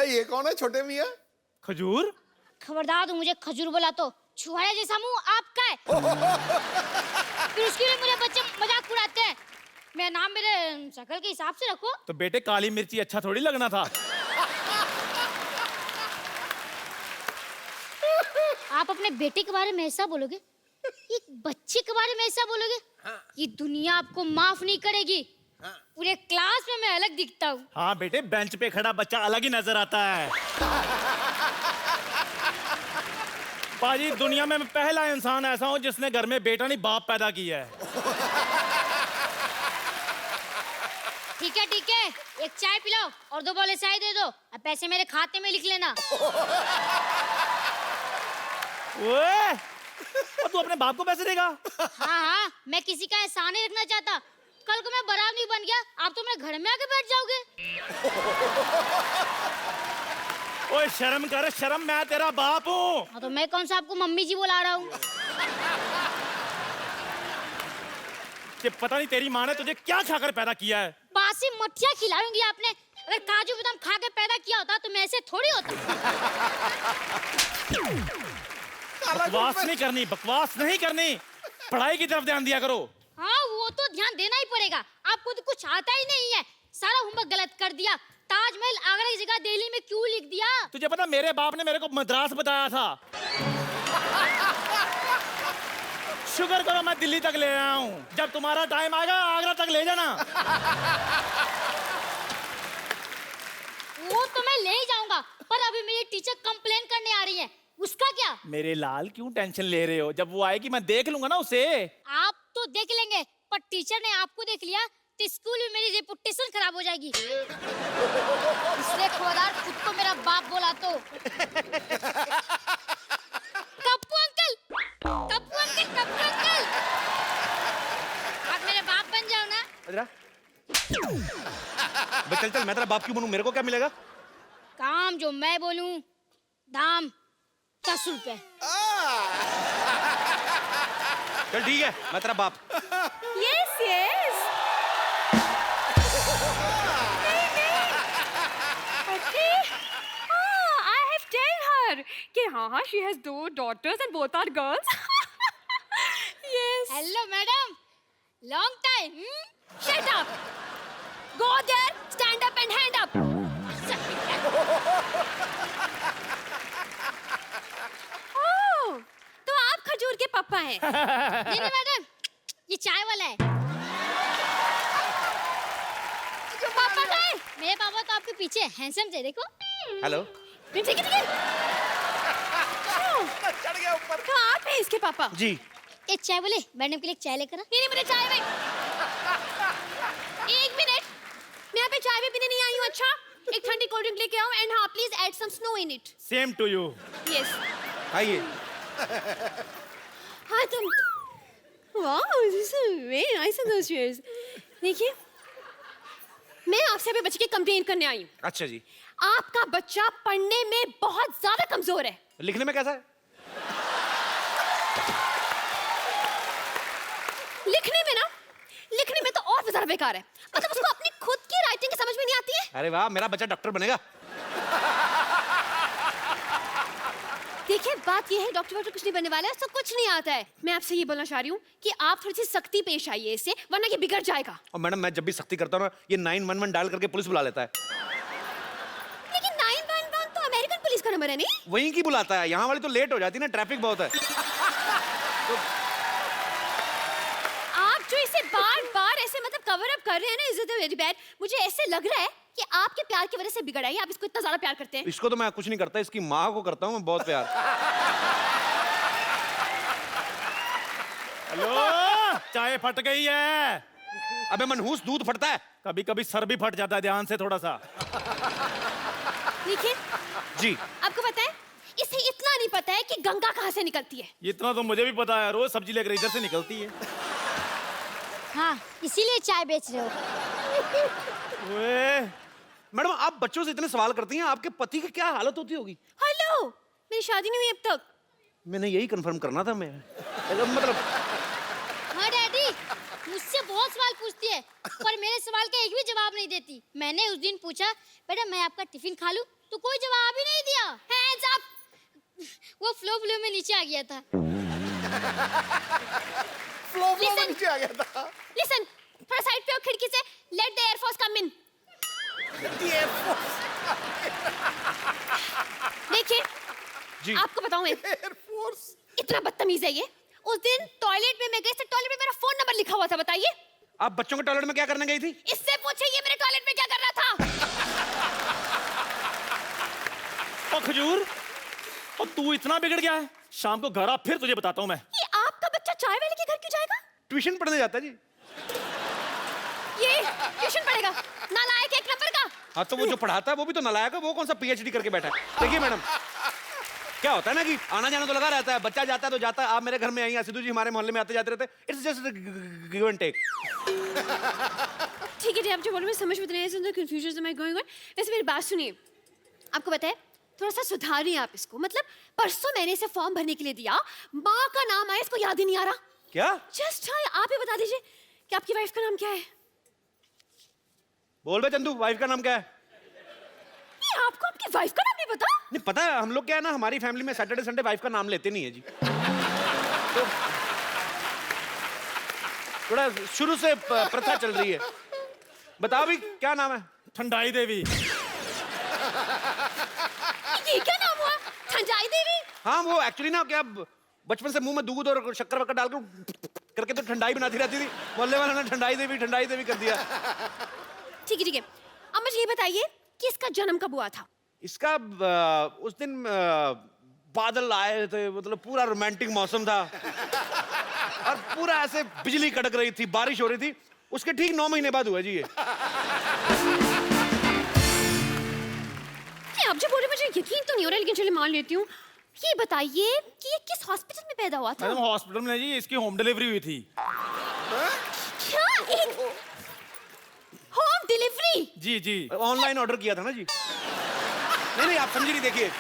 भाई ये कौन है छोटे मियाँ? खजूर? खबरदार तू मुझे खजूर बोला तो छुहारा जैसा मुंह आपका है। फिर उसके लिए मुझे बच्चे मजाक उड़ाते हैं। मेरा नाम मेरे शक्ल के हिसाब से रखो। तो बेटे काली मिर्ची अच्छा थोड़ी लगना था। आप अपने बेटे के बारे में ऐसा बोलोगे, एक बच्चे के बारे में ऐसा बोलोगे? ये दुनिया आपको माफ नहीं करेगी। पूरे क्लास में मैं अलग दिखता हूँ। हाँ बेटे, बेंच पे खड़ा बच्चा अलग ही नजर आता है। पाजी, दुनिया में मैं पहला इंसान ऐसा हूँ जिसने घर में बेटा नहीं बाप पैदा किया है। ठीक है, एक चाय पिलाओ और 2 बोले चाय दे दो। अब पैसे मेरे खाते में लिख लेना। ओए, और तू अपने बाप को पैसे देगा? हाँ, मैं किसी का एहसान नहीं रखना चाहता। कल को मैं बारात नहीं बन गया, आप तो मेरे घर में आके बैठ जाओगे। ओए शर्म कर, शर्म, मैं तेरा बाप हूँ। हाँ, तो मैं कौन सा आपको मम्मी जी बुला रहा हूँ? कि पता नहीं तेरी माँ ने तुझे क्या खाकर पैदा किया है। बासी मठिया खिलाऊंगी आपने। अगर काजू बादाम खा के पैदा किया होता तो मैं ऐसे थोड़ी होता। बकवास नहीं करनी, बकवास नहीं करनी। पढ़ाई की तरफ ध्यान दिया करो। हाँ, वो तो ध्यान देना ही पड़ेगा। आपको तो कुछ आता ही नहीं है। सारा होमवर्क गलत कर दिया। ताजमहल आगरा की जगह दिल्ली में क्यों लिख दिया? तुझे पता, मेरे बाप ने मेरे को मद्रास बताया था। शुक्र करो मैं दिल्ली तक ले आया हूँ। जब तुम्हारा टाइम आएगा आगरा तक ले जाना। वो तो मैं ले ही जाऊंगा, पर अभी मेरी टीचर कंप्लेन करने आ रही है। उसका क्या? मेरे लाल, क्यों टेंशन ले रहे हो? जब वो आएगी मैं देख लूंगा ना उसे। आप तो देख लेंगे, पर टीचर ने आपको देख लिया तो स्कूल में मेरी रेपुटेशन खराब हो जाएगी। इसलिए खबरदार खुद को मेरा बाप बोला तो। Kappu uncle, Kappu uncle, Kappu uncle, आप मेरे बाप बन जाओ ना। चल चल, मैं तेरा बाप क्यों बनूं? मेरे को क्या मिलेगा? काम जो मैं बोलूं, दाम 10 रुपए। चल ठीक है, मैं तेरा बाप। Yes, yes. Okay. I have told her कि हाँ, she has 2 daughters and both are girls. Yes. Hello madam, long time. Shut up. Go there, stand up and hand up. Oh, तो आप खजूर के पापा हैं? नहीं मैडम, ये चाय वाला है। तो पापा का है? मेरे पापा तो आपके पीछे हैंडसम थे, देखो। हेलो। ठीक है, ठीक है। चढ़ गया ऊपर। तो आप हैं इसके पापा? जी। एक चाय बोले, मैडम के लिए चाय लेकर आ। नहीं, मुझे चाय भाई। 1 मिनट, मैं यहाँ पे चाय भी पीने नहीं आई हूँ। अच्छा, एक ठंडी कोल्ड ड्रिंक लेके आओ एंड हाँ please add some snow in it. Same to you. Yes. आइए। हाँ तुम, wow, this is very nice and delicious. देखिए, मैं आपसे अभी बच्चे की कंप्लेन करने आई हूँ। अच्छा जी। आपका बच्चा पढ़ने में बहुत ज्यादा कमजोर है। लिखने में कैसा है? लिखने में तो और भी ज्यादा बेकार है। मतलब उसको अपनी खुद की राइटिंग की समझ में नहीं आती है। अरे वाह, मेरा बच्चा डॉक्टर बनेगा। देखिए, बात ये है, डॉक्टर कुछ नहीं बनने वाला है, उसको कुछ नहीं आता है। मैं आपसे ये बोलना चाह रही हूँ कि आप थोड़ी सी सख्ती पेश आइए इससे, वरना ये बिगड़ जाएगा। और मैडम, मैं जब भी सख्ती करता हूँ ना, ये 911 डायल करके पुलिस बुला लेता है। लेकिन 911 तो अमेरिकन पुलिस का नंबर है नहीं? वहीं की बुलाता है, यहाँ वाली तो लेट हो जाती है ना, ट्रैफिक बहुत है। तो आप जो इसे बार-बार ऐसे मतलब कवर अप कर रहे हैं ना, इज इट वेरी बैड। मुझे ऐसे लग रहा है कि आपके प्यार की वजह से बिगड़ा है। आप इसको इतना ज्यादा प्यार करते हैं। इसको तो मैं कुछ नहीं करता, इसकी माँ को करता हूँ मैं बहुत प्यार। हेलो, चाय फट गई है। अबे मनहूस, दूध फटता है। कभी कभी सर भी फट जाता है, ध्यान से थोड़ा सा। देखिए जी। आपको पता है, इसे इतना नहीं पता है कि गंगा कहाँ से निकलती है। इतना तो मुझे भी पता है, रोज सब्जी लेकर इधर से निकलती है। हाँ, इसीलिए चाय बेच रहे हो। ओए, मैडम, आप बच्चों से इतने सवाल करती हैं, आपके पति की क्या हालत होती होगी? हेलो, मेरी शादी नहीं हुई अब तक। मैंने यही कंफर्म करना था। मैं मतलब हाँ डैडी, मुझसे बहुत सवाल पूछती है, पर मेरे सवाल का एक भी जवाब नहीं देती। मैंने उस दिन पूछा, बेटा मैं आपका टिफिन खा लूं? तो कोई जवाब ही नहीं दिया। Hands up! वो फ्लो में नीचे आ गया था। फ्लो में Listen. नीचे आ गया था। Listen, थोड़ा साइड पे हो खिड़की से। Let the Air Force come in. Air Force. देखिए, जी। आपको बताऊं मैं, Air Force. इतना बदतमीज है ये। उस दिन टॉयलेट में मैं गई थी, टॉयलेट में मेरा फोन नंबर लिखा हुआ था, बताइए। आप बच्चों के टॉयलेट में क्या करने गई थी? इससे पूछे ये मेरे टॉयलेट में क्या कर रहा था। और खजूर, और तू इतना बिगड़ गया है, शाम को घर आ, फिर तुझे बताता हूँ मैं। ये आपका बच्चा चाय वाले के घर क्यों जाएगा? ट्यूशन पढ़ने जाता है जी। ये ट्यूशन पढ़ेगा, नालायक एक नंबर का। हाँ तो वो जो पढ़ाता है वो भी तो नालायक है, वो कौन सा पीएचडी करके बैठा है। देखिए मैडम, क्या होता है ना कि आना जाना तो लगा रहता है, बच्चा जाता है तो जाता है। आप मेरे घर में आई, सिद्धू जी हमारे मोहल्ले में आते जाते रहते हैं। It's just give and take. ठीक है जी, आप जो बोल रहे हैं समझ में नहीं आया, कंफ्यूजन में गोइंग ऑन। वैसे मेरी बात सुनिए, आपको पता है थोड़ा सा सुधारिए आप इसको। मतलब परसों मैंने इसे फॉर्म भरने के लिए दिया, माँ का नाम आया, इसको याद ही नहीं आ रहा। क्या? जस्ट हाँ, आप ही बता दीजिए कि आपकी वाइफ का नाम क्या है। बोल बे चंदू, वाइफ का नाम क्या है? ये आपको आपकी वाइफ का नाम नहीं पता? नहीं पता है, हम लोग क्या है ना, हमारी फैमिली में सैटरडे संडे वाइफ का नाम लेते नहीं है जी। तो थोड़ा शुरू से प्रथा चल रही है। बताओ भी क्या नाम है? ठंडाई देवी। ये क्या नाम हुआ? ठंडाई देवी? हाँ वो एक्चुअली ना क्या बचपन से मुंह में दूध और शक्कर वक्कर डाल करके तो ठंडाई बनाती रहती थी। मोहल्ले वालों ने ठंडाई देवी कर दिया। ठीक है ठीक है, अब मुझे ये बताइए कि इसका जन्म कब हुआ था? इसका उस दिन बादल आए थे, मतलब पूरा रोमांटिक मौसम था और पूरा ऐसे बिजली कड़क रही थी, बारिश हो रही थी। उसके ठीक 9 महीने बाद हुआ जी ये। आप जो बोल रहे मुझे यकीन तो नहीं हो रहा, लेकिन चलिए मान लेती हूँ। ये बताइए कि ये किस हॉस्पिटल में पैदा हुआ था? मैडम हॉस्पिटल में जी, इसकी होम डिलीवरी हुई थी। क्या? एक होम डिलीवरी? जी जी। ऑनलाइन ऑर्डर किया था ना जी। नहीं आप समझी नहीं। देखिए,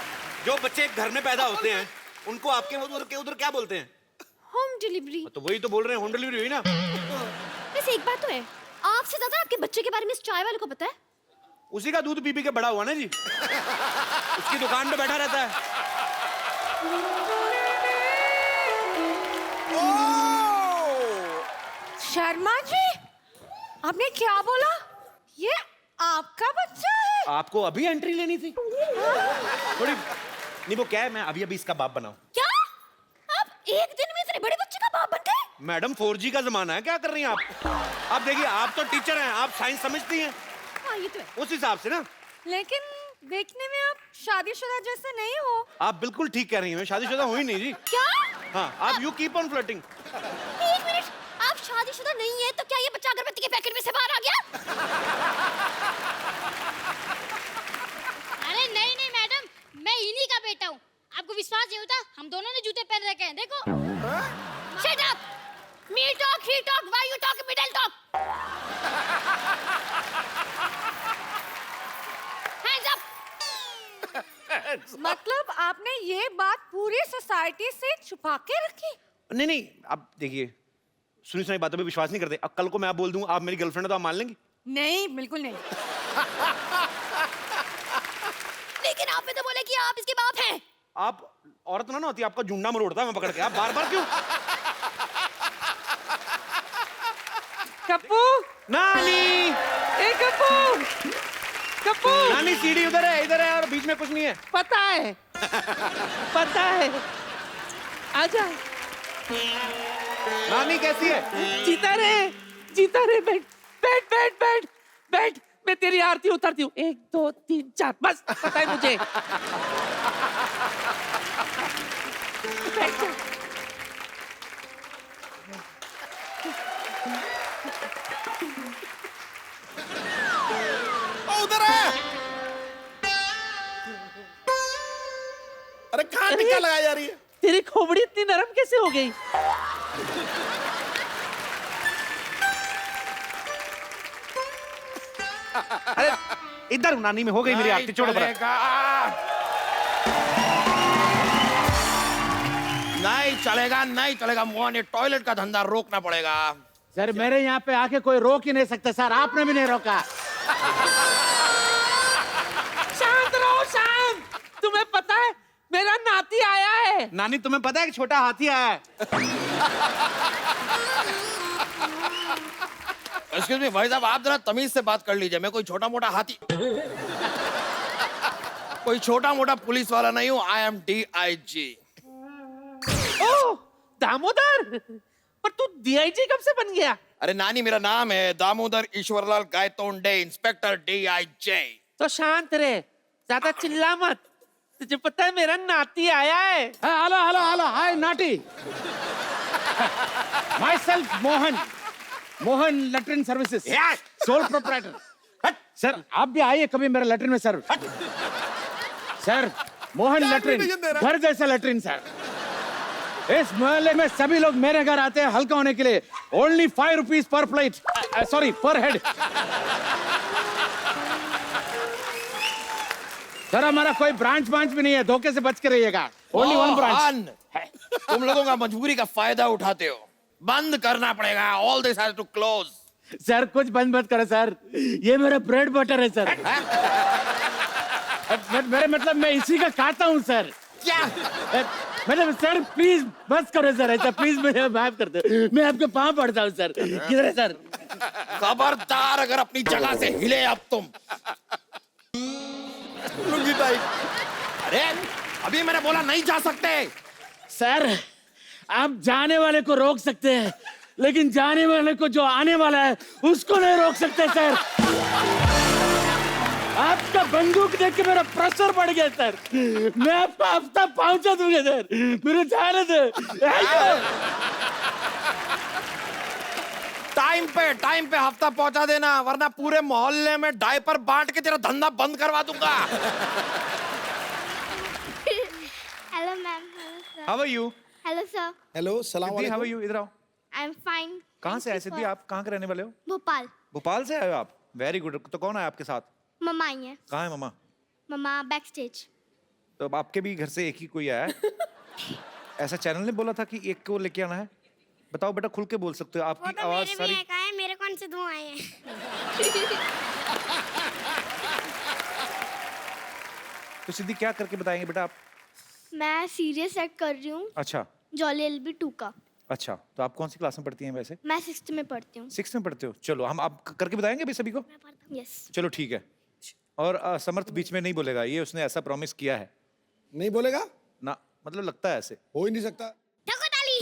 जो बच्चे घर में पैदा होते हैं उनको आपके उधर क्या बोलते हैं? Home delivery. तो वही तो बोल रहे हैं, होम डिलीवरी हुई ना। वैसे एक बात तो है, आपसे ज्यादा आपके बच्चे के बारे में इस चाय वाले को पता है। उसी का दूध पी के बड़ा हुआ ना जी। उसकी दुकान पे बैठा रहता है। शर्मा जी, आपने क्या बोला? ये आपका बच्चा है? आपको अभी एंट्री लेनी थी थोड़ी। नहीं वो क्या है, मैं अभी इसका बाप बनाऊं। क्या? आप एक दिन में इतने बड़े बच्चे का बाप बन गए? मैडम 4G का जमाना है, क्या कर रही हैं आप? आप देखिए, आप तो टीचर हैं, आप साइंस समझती हैं। हाँ ये तो है। उस हिसाब से ना। लेकिन देखने में आप शादीशुदा जैसे नहीं हो। आप बिल्कुल ठीक कह रही हैं, मैं शादीशुदा हुई नहीं जी। क्या? हाँ, आप यू कीप ऑन फ्लर्टिंग। एक मिनट, आप शादीशुदा नहीं है तो क्या ये बच्चा अगरबत्ती के पैकेट में से बाहर आ गया? अरे नहीं नहीं मैडम, मैं इन्हीं का बेटा हूँ। आपको विश्वास नहीं होता? हम दोनों ने जूते पहन रखे हैं, देखो। Shut up! Me talk, he talk, why you talk, middle talk? Hands up! मतलब आपने ये बात पूरी सोसाइटी से छुपा के रखी? नहीं आप देखिए, सुनी सुनाई बातों पे विश्वास नहीं करते। अब कल को मैं आप बोल दूं आप मेरी गर्लफ्रेंड है तो आप मान लेंगी? नहीं, बिल्कुल नहीं। लेकिन आपने तो बोला कि आप इसके बाप हैं। आप औरत ना होती, आपका जुंडा मरोड़ता मैं पकड़ के। आप बार क्यों? कप्पू, नानी, ए कप्पू, कप्पू, नानी सीढ़ी उधर है, इधर है और बीच में कुछ नहीं है। पता है, पता है। आजा। नानी कैसी है? जीता रे, बैठ, बैठ, बैठ, बैठ, बैठ। मैं तेरी आरती उतारती हूँ। 1 2 3 4 बस, पता है मुझे। बैठ जा। उधर है। अरे कहाँ टिक्का लगाई जा रही है? तेरी खोपड़ी इतनी नरम कैसे हो गई? अरे इधर नानी में हो गई मेरी आरती, छोड़ो बड़ा। नहीं चलेगा मोहन, ये टॉयलेट का धंधा रोकना पड़ेगा। सर मेरे यहाँ पे आके कोई रोक ही नहीं सकता सर, आपने भी नहीं रोका। शांत रहो, शांत। नानी तुम्हें पता है कि छोटा हाथी आया है? एक्सक्यूज मी भाई साहब, आप जरा तमीज से बात कर लीजिए। मैं कोई छोटा मोटा हाथी कोई छोटा मोटा पुलिस वाला नहीं हूँ। I am DIG। ओ दामोदर, पर तू DIG कब से बन गया? अरे नानी, मेरा नाम है दामोदर ईश्वरलाल गायतोंडे, इंस्पेक्टर DIG। तो शांत रहे, ज्यादा चिल्ला मत। तुझे पता है मेरा नाती आया है। Hello hello hello, hi naughty. Myself Mohan, Mohan latrine services, sole proprietor. Sir आप भी आइए कभी मेरे लेटरिन में सर। सर मोहन लेटरिन, घर जैसा लेटरिन सर। इस मोहल्ले में सभी लोग मेरे घर आते हैं हल्का होने के लिए। Only 5 rupees per plate, sorry पर हेड। सर हमारा कोई ब्रांच भी नहीं है, धोखे से बच के रहिएगा। Only 1 branch. तुम लोगों का मजबूरी का फायदा उठाते हो। बंद करना पड़ेगा। All this has to close. Sir कुछ बंद मत करो सर, ये मेरा ब्रेड बटर है सर। मेरे मतलब मैं इसी का खाता हूँ सर। क्या मतलब सर प्लीज बस करो सर, ऐसा प्लीज मुझे माफ कर दो। मैं आपके पाँव पड़ता हूँ सर। किधर है सर? खबरदार अगर अपनी जगह से हिले अब तुम। लुंगी टाइट। अरे अभी मैंने बोला नहीं जा सकते। सर आप जाने वाले को रोक सकते हैं, लेकिन जाने वाले को जो आने वाला है उसको नहीं रोक सकते सर। आपका बंदूक देख के मेरा प्रेशर बढ़ गया सर। मैं आपको हफ्ता पहुंचा दूंगा सर, मेरे जाने दे। टाइम पे हफ्ता पहुंचा देना, वरना पूरे मोहल्ले में डायपर बांट के तेरा धंधा बंद करवा दूंगा। Hello ma'am. How are you? Hello sir. Hello, सलाम सिद्धि, how are वालेकुम। you? इधर आओ। I am fine. कहाँ से आए सिद्धि? आप कहाँ के रहने वाले हो? भोपाल। भोपाल से आए हो आप? Very good. तो कौन है आपके साथ? मम्मा आई है। कहाँ है मम्मा? मम्मा बैक स्टेज। तो अब आपके भी घर से एक ही कोई आया है? ऐसा चैनल ने बोला था कि एक को लेके आना है। बताओ बेटा, खुल के बोल सकते हो, आपकी आवाज सारी। मेरे कौन से 2 आए हैं? तो सिद्धि क्या करके बताएंगे बेटा आप? मैं सीरियस एक्ट कर रही हूँ, अच्छा जॉली LB 2 का। अच्छा, तो आप कौन सी क्लास में पढ़ती हैं वैसे? मैं 6th में पढ़ती हूँ। 6th में पढ़ते हो? चलो हम आप करके बताएंगे भी सभी को। यस। चलो ठीक है। और समर्थ बीच में नहीं बोलेगा, ये उसने ऐसा प्रॉमिस किया है नहीं बोलेगा? ना, मतलब लगता है ऐसे। हो ही नहीं सकता। ठोको ताली।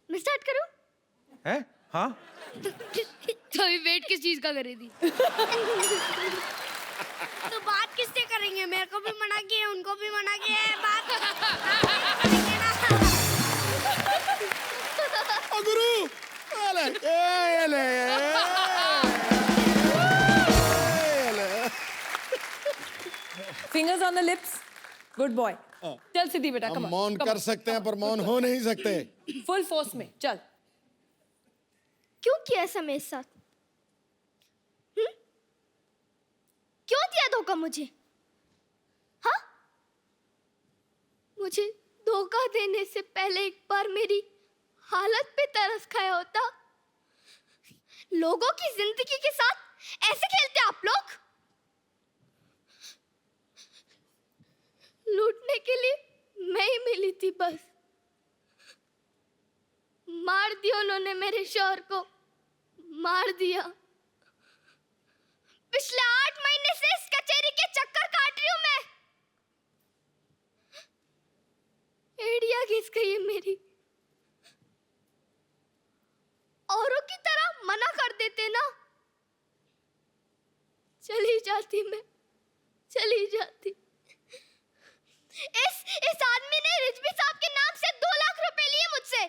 मैं स्टार्ट करूँ? है? हाँ तो अभी वेट किस चीज का करे थी? तो बात किससे करेंगे? मेरे को भी मना किया, उनको भी मना किया है। बात करेंगे ना। ओ गुरु, अले, ए, अले, Fingers on the lips. Good boy. चल सिद्धि बेटा, हम come on. मौन come कर सकते हैं पर मौन हो नहीं सकते। on. Full force में, चल. क्यों किया ऐसा मेरे साथ? क्यों दिया धोखा मुझे? हाँ? मुझे धोखा देने से पहले एक बार मेरी हालत पे तरस खाया होता। लोगों की जिंदगी के साथ ऐसे खेलते आप लोग? लूटने के लिए मैं ही मिली थी बस। मार दिया उन्होंने मेरे शौहर को, मार दिया। पिछले 8 महीने से इस कचेरी के चक्कर काट रही हूं मैं। एड़िया घिस गई है मेरी। औरों की तरह मना कर देते ना, चली जाती मैं, चली जाती। इस आदमी ने रिजवी साहब के नाम से 2 लाख रुपए लिए मुझसे।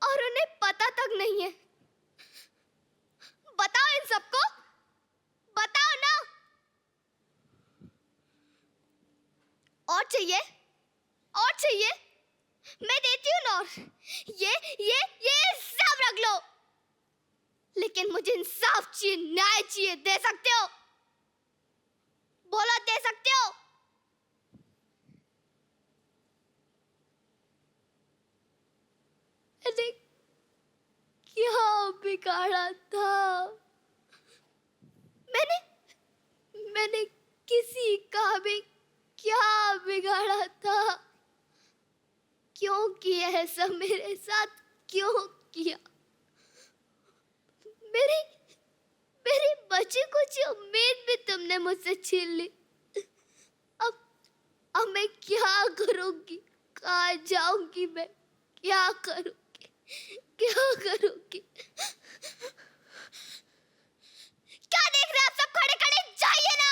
और उन्हें पता तक नहीं है। बताओ इन सबको, बताओ ना। और चाहिए? और चाहिए? मैं देती हूँ ना। और ये सब रख लो। लेकिन मुझे इंसाफ चाहिए, न्याय चाहिए। दे सकते हो? बोलो, दे सकते हो? बिगाड़ा था? मैंने किसी का भी क्या बिगाड़ा था? क्यों किया ऐसा मेरे साथ? क्यों किया? मेरी बच्ची को जो उम्मीद भी तुमने मुझसे छीन ली। अब मैं क्या करूंगी? कहाँ जाऊंगी मैं? क्या करूंगी? क्या करूंगी? क्या देख रहे हैं आप सब खड़े खड़े? जाइए ना।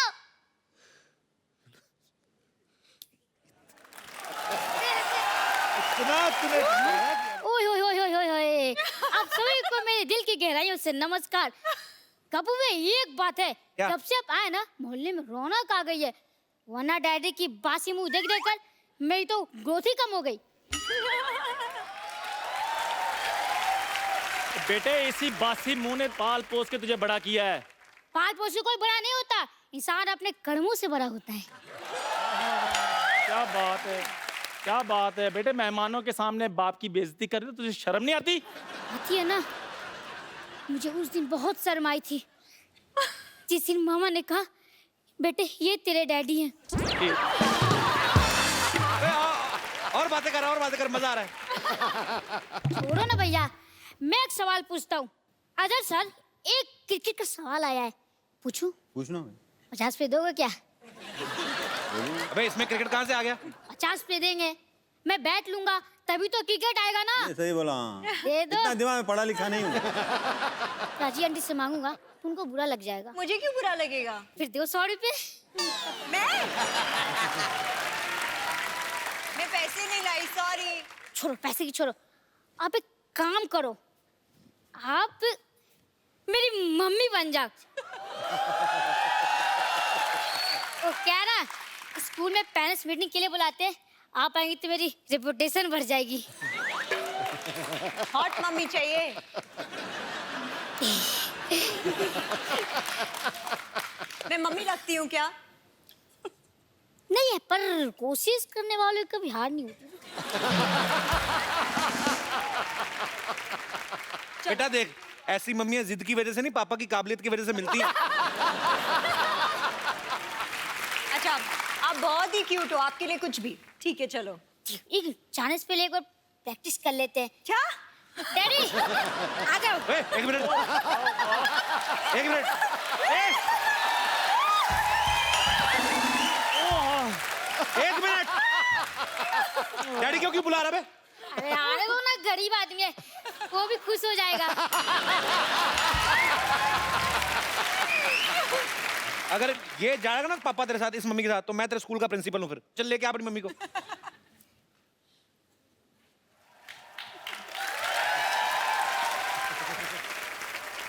ओए ओए ओए ओए ओए ओए, आप सभी को मेरे दिल की गहराइयों से नमस्कार। कपूर भाई, एक बात है, जब से आप आए ना मोहल्ले में रौनक आ गई है, वरना डैडी की बासी मुंह देख देख कर मेरी तो ग्रोथ ही कम हो गई। बेटे इसी बासी मुंह ने पाल पोस के तुझे बड़ा किया है। पाल पोस से कोई बड़ा नहीं होता, इंसान अपने कर्मों से बड़ा होता है। क्या बात है, क्या बात है बेटे, मेहमानों के सामने बाप की बेइज्जती कर रहे हो, तुझे शर्म नहीं आती? आती है ना, मुझे उस दिन बहुत शर्म आई थी जिस दिन मामा ने कहा बेटे ये तेरे डैडी हैं। और बातें कर, मजा आ रहा है। छोड़ो ना भैया, मैं एक सवाल पूछता हूँ। अजय सर, एक क्रिकेट का सवाल आया है, पूछूं? पूछना 50 पे दोगे क्या? अबे इसमें क्रिकेट कहाँ से आ गया? 50 पे देंगे, मैं बैट लूंगा तभी तो क्रिकेट आएगा ना। सही बोला। दे दो। इतना दिमाग में पढ़ा लिखा नहीं हूँ। राजी आंटी से मांगूंगा तो उनको बुरा लग जाएगा। मुझे क्यों बुरा लगेगा? फिर दो 100 रुपए। मैं पैसे नहीं लाई, सॉरी। छोड़ो पैसे की छोड़ो, आप एक काम करो, आप मेरी मम्मी बन जाओ। वो क्या ना, स्कूल में पेरेंट्स मीटिंग के लिए बुलाते हैं, आप आएंगी तो मेरी रेपुटेशन बढ़ जाएगी। हॉट मम्मी चाहिए। मैं मम्मी लगती हूँ क्या? नहीं है, पर कोशिश करने वालों की कभी हार नहीं होती। बेटा देख, ऐसी मम्मियां जिद की वजह से नहीं, पापा की काबिलियत की वजह से मिलती हैं। अच्छा, आप बहुत ही क्यूट हो, आपके लिए कुछ भी। ठीक है चलो। एक चांस पे एक बार प्रैक्टिस कर लेते हैं। क्या? डैडी आ जाओ। एक मिनट। डैडी क्यों बुला रहा है? अरे आने दो ना, गरीब आदमी है, वो भी खुश हो जाएगा। अगर ये जाएगा ना पापा तेरे साथ, इस मम्मी के साथ, तो मैं तेरे स्कूल का प्रिंसिपल हूँ। फिर चल लेके आ अपनी मम्मी को।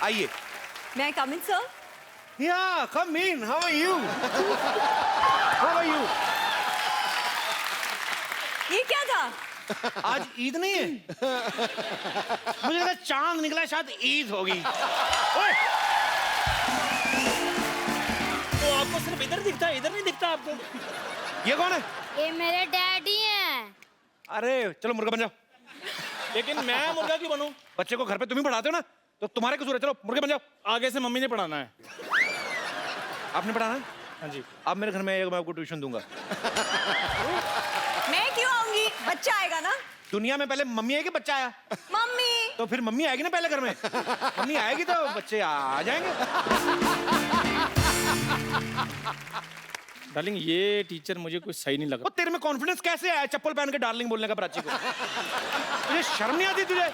आइए। मैं कम इन sir? Yeah, come in. How are you? How are you? ये क्या था? आज ईद नहीं है? मुझे लगा चांद निकला, शायद ईद होगी। ओए! तो आपको सिर्फ इधर दिखता है, इधर नहीं दिखता आपको? ये कौन है? ये मेरे डैडी हैं। अरे चलो मुर्गा बन जाओ। लेकिन मैं मुर्गा क्यों बनूं? बच्चे को घर पे तुम ही पढ़ाते हो ना, तो तुम्हारे कसूर है। चलो मुर्गे बन जाओ। आगे से मम्मी ने पढ़ाना है। आपने पढ़ाना है? हाँ जी। आप मेरे घर में आइएगा, मैं आपको ट्यूशन दूंगा। मैं क्यों आऊंगी? बच्चा आएगा ना। दुनिया में पहले मम्मी आएगी, बच्चा आया? मम्मी। तो फिर मम्मी आएगी ना पहले घर में। मम्मी आएगी तो बच्चे आ जाएंगे। डार्लिंग, ये टीचर मुझे कुछ सही नहीं लगा। वो तेरे में कॉन्फिडेंस कैसे आया चप्पल पहन के डार्लिंग बोलने का प्राची को? तुझे शर्म नहीं आती तुझे?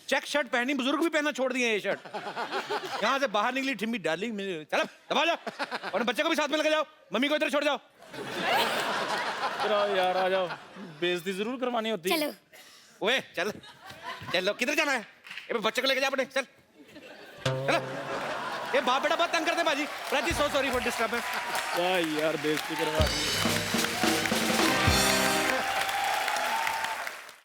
चेक शर्ट पहनी, बुजुर्ग भी पहनना छोड़ दिए ये शर्ट। यहाँ से बाहर निकली ठिम्मी डार्लिंग मिल, चलो दबा जाओ और बच्चे को भी साथ में लेके जाओ। मम्मी को इधर छोड़ जाओ। यार आ जाओ, बेइज्जती जरूर करवानी होती है। चलो। ओए चल चलो, किधर जाना है? ये बच्चे को लेके जा अपने, चल चलो। ये बाप बेटा बहुत तंग करते हैं बाजी। Prachi, so sorry for disturbance. यार बेइज्जती करवा दी।